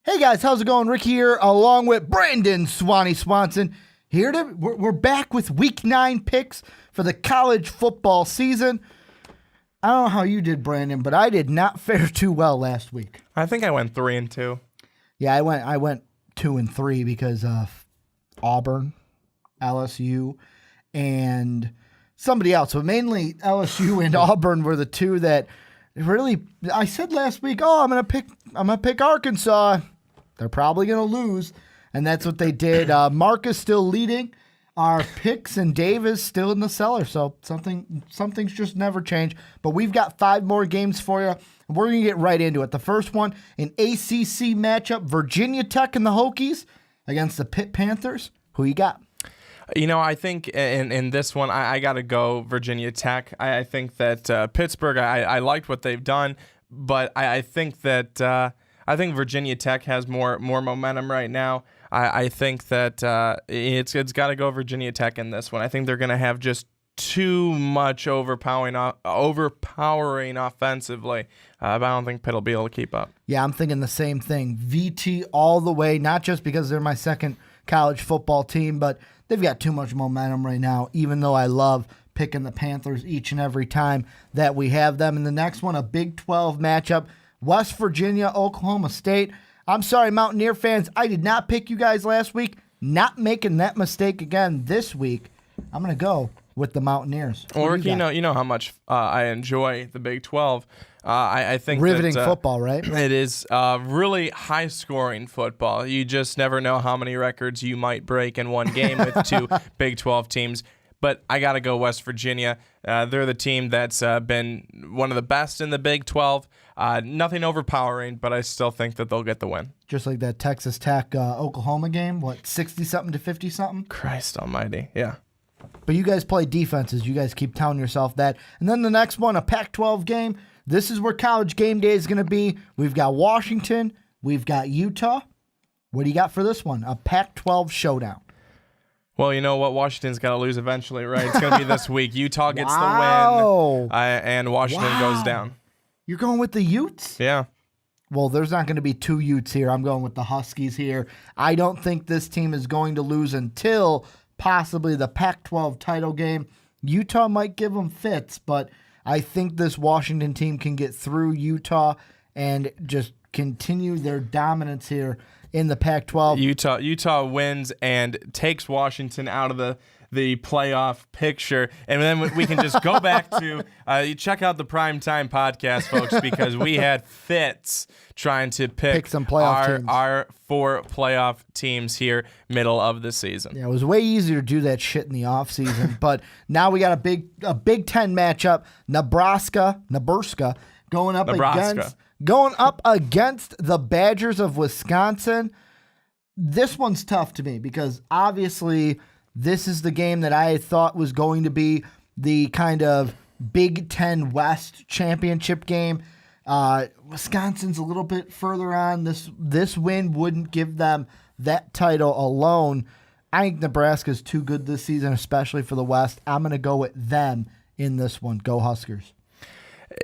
Hey guys, how's it going? Rick here, along with Brandon Swanson. We're back with Week 9 picks for the college football season. I don't know how you did, Brandon, but I did not fare too well last week. I think I went 3-2. Yeah, I went 2-3 because of Auburn, LSU, and somebody else. But mainly LSU and Auburn were the two that really. I said last week, I'm gonna pick Arkansas. They're probably going to lose, and that's what they did. Mark is still leading our picks, and Dave is still in the cellar, so something's just never changed. But we've got 5 more games for you, and we're going to get right into it. The first one, an ACC matchup, Virginia Tech and the Hokies against the Pitt Panthers. Who you got? You know, I think in this one, I got to go Virginia Tech. I think that Pittsburgh, I liked what they've done, but I think that I think Virginia Tech has more momentum right now. I think that it's got to go Virginia Tech in this one. I think they're going to have just too much overpowering offensively. But I don't think Pitt will be able to keep up. Yeah, I'm thinking the same thing. VT all the way, not just because they're my second college football team, but they've got too much momentum right now, even though I love picking the Panthers each and every time that we have them. In the next one, a Big 12 matchup, West Virginia, Oklahoma State. I'm sorry, Mountaineer fans. I did not pick you guys last week. Not making that mistake again this week. I'm going to go with the Mountaineers. Well, Rick, you know how much I enjoy the Big 12. I think riveting football, right? It is really high-scoring football. You just never know how many records you might break in one game with 2 Big 12 teams. But I got to go West Virginia. They're the team that's been one of the best in the Big 12. Nothing overpowering, but I still think that they'll get the win. Just like that Texas Tech Oklahoma game, 60-something to 50-something? Christ almighty, yeah. But you guys play defenses. You guys keep telling yourself that. And then the next one, a Pac-12 game. This is where College Game Day is going to be. We've got Washington. We've got Utah. What do you got for this one? A Pac-12 showdown. Well, you know what? Washington's got to lose eventually, right? It's going to be this week. Utah gets the win, and Washington goes down. You're going with the Utes? Yeah. Well, there's not going to be 2 Utes here. I'm going with the Huskies here. I don't think this team is going to lose until possibly the Pac-12 title game. Utah might give them fits, but I think this Washington team can get through Utah and just continue their dominance here in the Pac-12. Utah wins and takes Washington out of the playoff picture, and then we can just go back to you check out the Primetime podcast, folks, because we had fits trying to pick some playoff teams. Our 4 playoff teams here middle of the season. Yeah, it was way easier to do that shit in the offseason, but now we got a Big Ten matchup, Nebraska going up against the Badgers of Wisconsin. This one's tough to me because obviously this is the game that I thought was going to be the kind of Big Ten West championship game. Wisconsin's a little bit further on. This win wouldn't give them that title alone. I think Nebraska's too good this season, especially for the West. I'm going to go with them in this one. Go Huskers.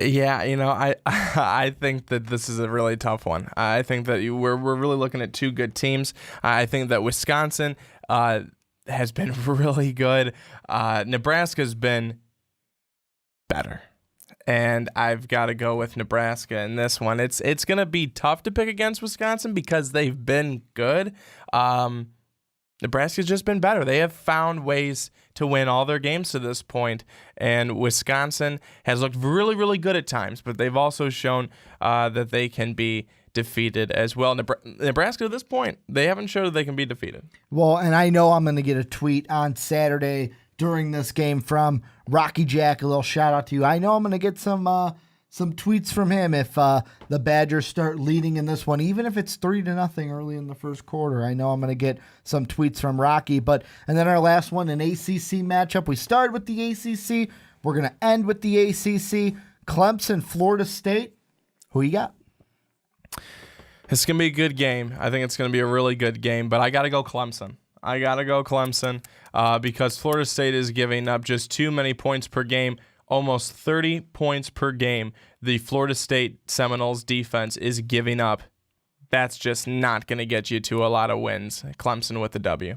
Yeah, you know, I think that this is a really tough one. I think that we're really looking at 2 good teams. I think that Wisconsin has been really good. Nebraska's been better, and I've got to go with Nebraska in this one. It's going to be tough to pick against Wisconsin because they've been good. Nebraska's just been better. They have found ways to win all their games to this point, and Wisconsin has looked really, really good at times, but they've also shown that they can be defeated as well. Nebraska, at this point, they haven't showed that they can be defeated. Well, and I know I'm going to get a tweet on Saturday during this game from Rocky Jack. A little shout out to you. I know I'm going to get some tweets from him if the Badgers start leading in this one, even if it's 3-0 early in the first quarter. I know I'm going to get some tweets from Rocky. And then our last one, an ACC matchup. We started with the ACC. We're going to end with the ACC. Clemson, Florida State. Who you got? It's going to be a good game. I think it's going to be a really good game, but I got to go Clemson. Because Florida State is giving up just too many points per game, almost 30 points per game. The Florida State Seminoles defense is giving up that's just not going to get you to a lot of wins. Clemson with the W.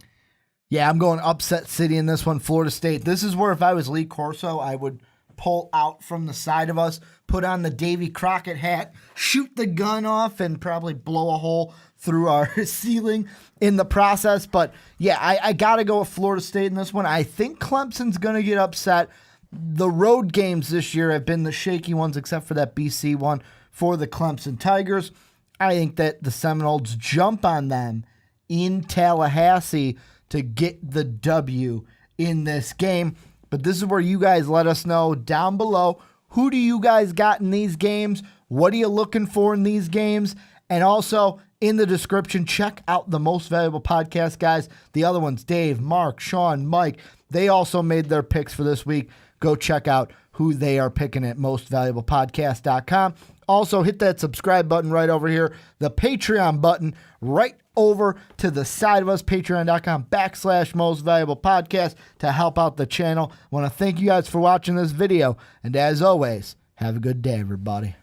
Yeah, I'm going upset city in this one, Florida State. This is where if I was Lee Corso, I would pull out from the side of us, put on the Davy Crockett hat, shoot the gun off, and probably blow a hole through our ceiling in the process. But yeah, I got to go with Florida State in this one. I think Clemson's going to get upset. The road games this year have been the shaky ones, except for that BC one for the Clemson Tigers. I think that the Seminoles jump on them in Tallahassee to get the W in this game. But this is where you guys let us know down below, who do you guys got in these games? What are you looking for in these games? And also in the description, check out the Most Valuable Podcast guys. The other ones, Dave, Mark, Sean, Mike, they also made their picks for this week. Go check out who they are picking at mostvaluablepodcast.com. Also, hit that subscribe button right over here, the Patreon button right over to the side of us, patreon.com/mostvaluablepodcast to help out the channel. I want to thank you guys for watching this video, and as always, have a good day, everybody.